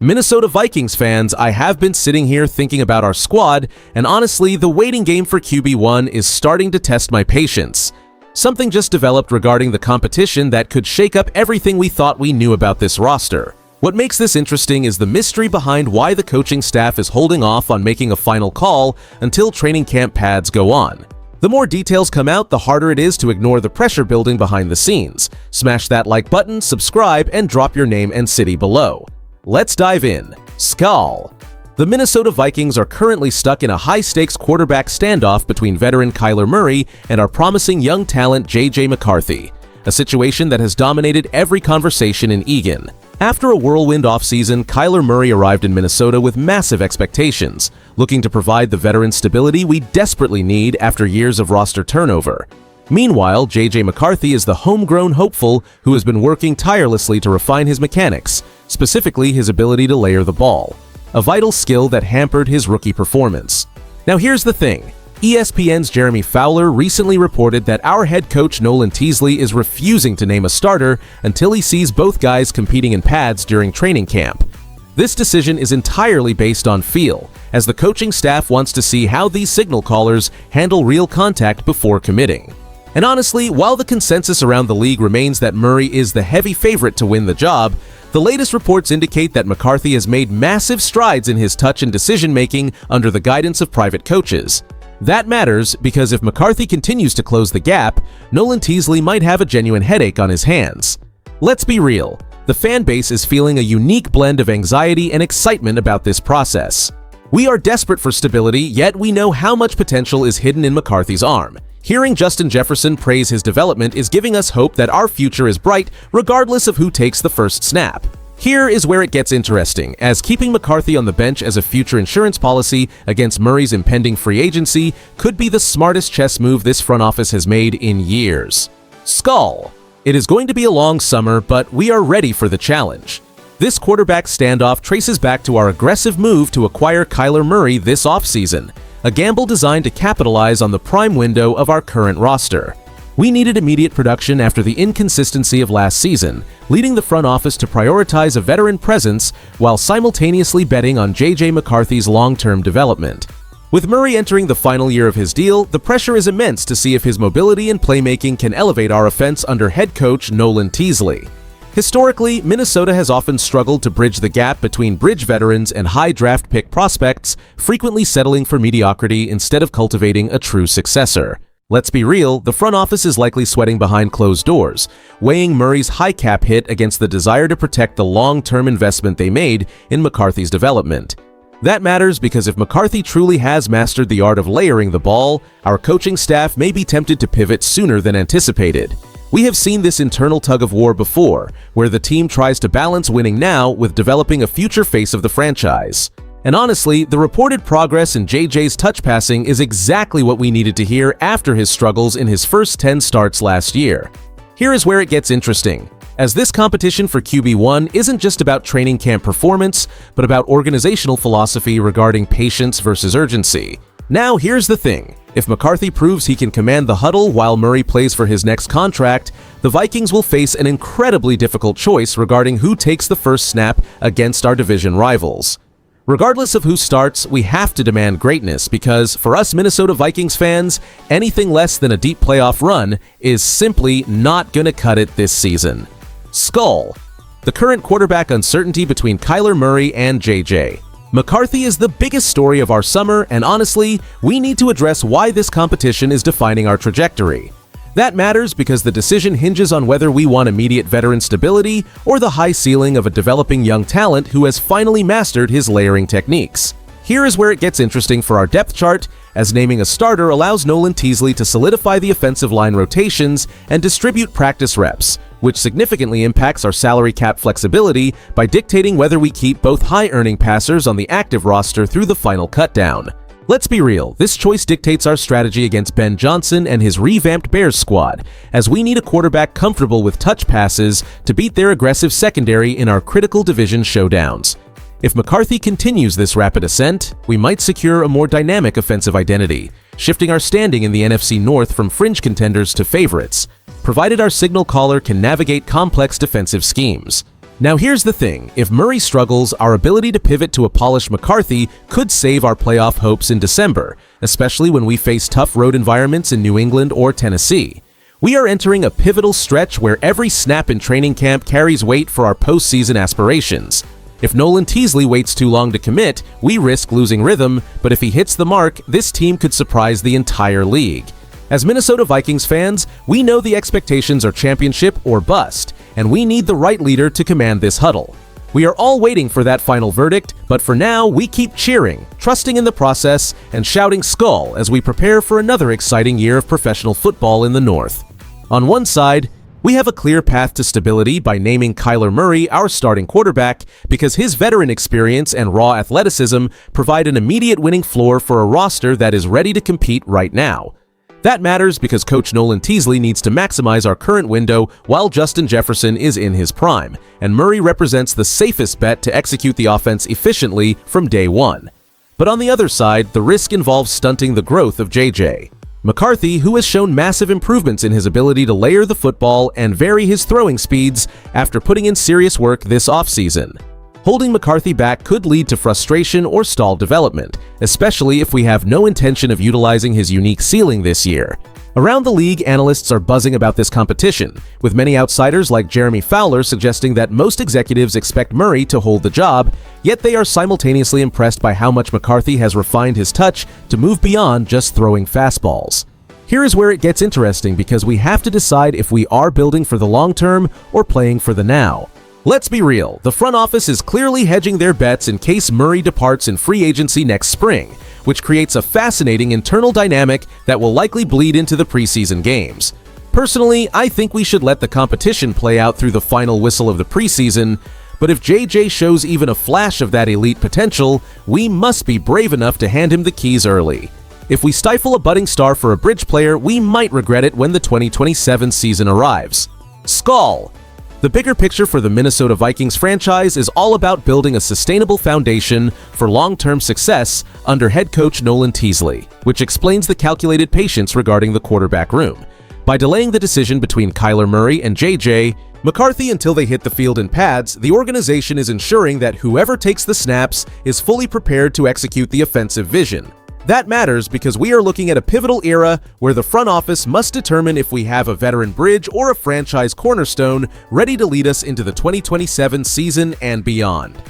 Minnesota Vikings fans, I have been sitting here thinking about our squad, and honestly, the waiting game for QB1 is starting to test my patience. Something just developed regarding the competition that could shake up everything we thought we knew about this roster. What makes this interesting is the mystery behind why the coaching staff is holding off on making a final call until training camp pads go on. The more details come out, the harder it is to ignore the pressure building behind the scenes. Smash that like button, subscribe, and drop your name and city below. Let's dive in. Skol. The Minnesota Vikings are currently stuck in a high-stakes quarterback standoff between veteran Kyler Murray and our promising young talent J.J. McCarthy, a situation that has dominated every conversation in Eagan. After a whirlwind offseason, Kyler Murray arrived in Minnesota with massive expectations, looking to provide the veteran stability we desperately need after years of roster turnover. Meanwhile, J.J. McCarthy is the homegrown hopeful who has been working tirelessly to refine his mechanics, specifically his ability to layer the ball, a vital skill that hampered his rookie performance. Now here's the thing. ESPN's Jeremy Fowler recently reported that our head coach Nolan Teasley is refusing to name a starter until he sees both guys competing in pads during training camp. This decision is entirely based on feel, as the coaching staff wants to see how these signal callers handle real contact before committing. And honestly, while the consensus around the league remains that Murray is the heavy favorite to win the job, the latest reports indicate that McCarthy has made massive strides in his touch and decision-making under the guidance of private coaches. That matters because if McCarthy continues to close the gap, Nolan Teasley might have a genuine headache on his hands. Let's be real, the fan base is feeling a unique blend of anxiety and excitement about this process. We are desperate for stability, yet we know how much potential is hidden in McCarthy's arm. Hearing Justin Jefferson praise his development is giving us hope that our future is bright regardless of who takes the first snap. Here is where it gets interesting, as keeping McCarthy on the bench as a future insurance policy against Murray's impending free agency could be the smartest chess move this front office has made in years. Skol. It is going to be a long summer, but we are ready for the challenge. This quarterback standoff traces back to our aggressive move to acquire Kyler Murray this offseason, a gamble designed to capitalize on the prime window of our current roster. We needed immediate production after the inconsistency of last season, leading the front office to prioritize a veteran presence while simultaneously betting on J.J. McCarthy's long-term development. With Murray entering the final year of his deal, the pressure is immense to see if his mobility and playmaking can elevate our offense under head coach Nolan Teasley. Historically, Minnesota has often struggled to bridge the gap between bridge veterans and high draft pick prospects, frequently settling for mediocrity instead of cultivating a true successor. Let's be real, the front office is likely sweating behind closed doors, weighing Murray's high cap hit against the desire to protect the long-term investment they made in McCarthy's development. That matters because if McCarthy truly has mastered the art of layering the ball, our coaching staff may be tempted to pivot sooner than anticipated. We have seen this internal tug-of-war before, where the team tries to balance winning now with developing a future face of the franchise. And honestly, the reported progress in JJ's touch passing is exactly what we needed to hear after his struggles in his first 10 starts last year. Here is where it gets interesting, as this competition for QB1 isn't just about training camp performance, but about organizational philosophy regarding patience versus urgency. Now here's the thing. If McCarthy proves he can command the huddle while Murray plays for his next contract, the Vikings will face an incredibly difficult choice regarding who takes the first snap against our division rivals. Regardless of who starts, we have to demand greatness because, for us Minnesota Vikings fans, anything less than a deep playoff run is simply not gonna cut it this season. Skol. The current quarterback uncertainty between Kyler Murray and JJ. McCarthy is the biggest story of our summer, and honestly, we need to address why this competition is defining our trajectory. That matters because the decision hinges on whether we want immediate veteran stability or the high ceiling of a developing young talent who has finally mastered his layering techniques. Here is where it gets interesting for our depth chart, as naming a starter allows Nolan Teasley to solidify the offensive line rotations and distribute practice reps, which significantly impacts our salary cap flexibility by dictating whether we keep both high-earning passers on the active roster through the final cutdown. Let's be real, this choice dictates our strategy against Ben Johnson and his revamped Bears squad, as we need a quarterback comfortable with touch passes to beat their aggressive secondary in our critical division showdowns. If McCarthy continues this rapid ascent, we might secure a more dynamic offensive identity, shifting our standing in the NFC North from fringe contenders to favorites, provided our signal caller can navigate complex defensive schemes. Now here's the thing, if Murray struggles, our ability to pivot to a polished McCarthy could save our playoff hopes in December, especially when we face tough road environments in New England or Tennessee. We are entering a pivotal stretch where every snap in training camp carries weight for our postseason aspirations. If Nolan Teasley waits too long to commit, we risk losing rhythm, but if he hits the mark, this team could surprise the entire league. As Minnesota Vikings fans, we know the expectations are championship or bust, and we need the right leader to command this huddle. We are all waiting for that final verdict, but for now, we keep cheering, trusting in the process, and shouting Skol as we prepare for another exciting year of professional football in the North. On one side, we have a clear path to stability by naming Kyler Murray our starting quarterback because his veteran experience and raw athleticism provide an immediate winning floor for a roster that is ready to compete right now. That matters because Coach Nolan Teasley needs to maximize our current window while Justin Jefferson is in his prime, and Murray represents the safest bet to execute the offense efficiently from day one. But on the other side, the risk involves stunting the growth of JJ. McCarthy, who has shown massive improvements in his ability to layer the football and vary his throwing speeds after putting in serious work this offseason. Holding McCarthy back could lead to frustration or stalled development, especially if we have no intention of utilizing his unique ceiling this year. Around the league, analysts are buzzing about this competition, with many outsiders like Jeremy Fowler suggesting that most executives expect Murray to hold the job, yet they are simultaneously impressed by how much McCarthy has refined his touch to move beyond just throwing fastballs. Here is where it gets interesting because we have to decide if we are building for the long term or playing for the now. Let's be real, the front office is clearly hedging their bets in case Murray departs in free agency next spring, which creates a fascinating internal dynamic that will likely bleed into the preseason games. Personally, I think we should let the competition play out through the final whistle of the preseason, but if JJ shows even a flash of that elite potential, we must be brave enough to hand him the keys early. If we stifle a budding star for a bridge player, we might regret it when the 2027 season arrives. Skol! The bigger picture for the Minnesota Vikings franchise is all about building a sustainable foundation for long-term success under head coach Nolan Teasley, which explains the calculated patience regarding the quarterback room. By delaying the decision between Kyler Murray and JJ McCarthy until they hit the field in pads, the organization is ensuring that whoever takes the snaps is fully prepared to execute the offensive vision. That matters because we are looking at a pivotal era where the front office must determine if we have a veteran bridge or a franchise cornerstone ready to lead us into the 2027 season and beyond.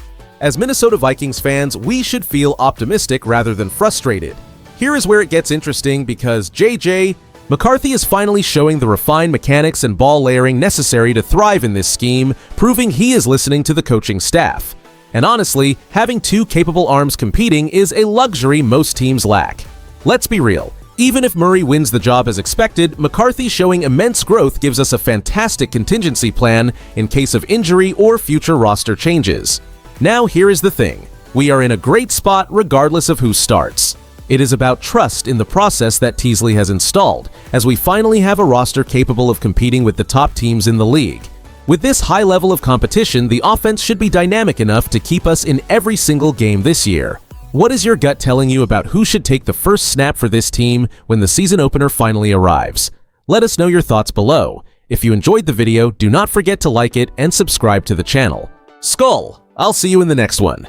As Minnesota Vikings fans, we should feel optimistic rather than frustrated. Here is where it gets interesting because JJ McCarthy is finally showing the refined mechanics and ball layering necessary to thrive in this scheme, proving he is listening to the coaching staff. And honestly, having two capable arms competing is a luxury most teams lack. Let's be real, even if Murray wins the job as expected, McCarthy showing immense growth gives us a fantastic contingency plan in case of injury or future roster changes. Now here is the thing, we are in a great spot regardless of who starts. It is about trust in the process that Teasley has installed, as we finally have a roster capable of competing with the top teams in the league. With this high level of competition, the offense should be dynamic enough to keep us in every single game this year. What is your gut telling you about who should take the first snap for this team when the season opener finally arrives? Let us know your thoughts below. If you enjoyed the video, do not forget to like it and subscribe to the channel. Skol! I'll see you in the next one.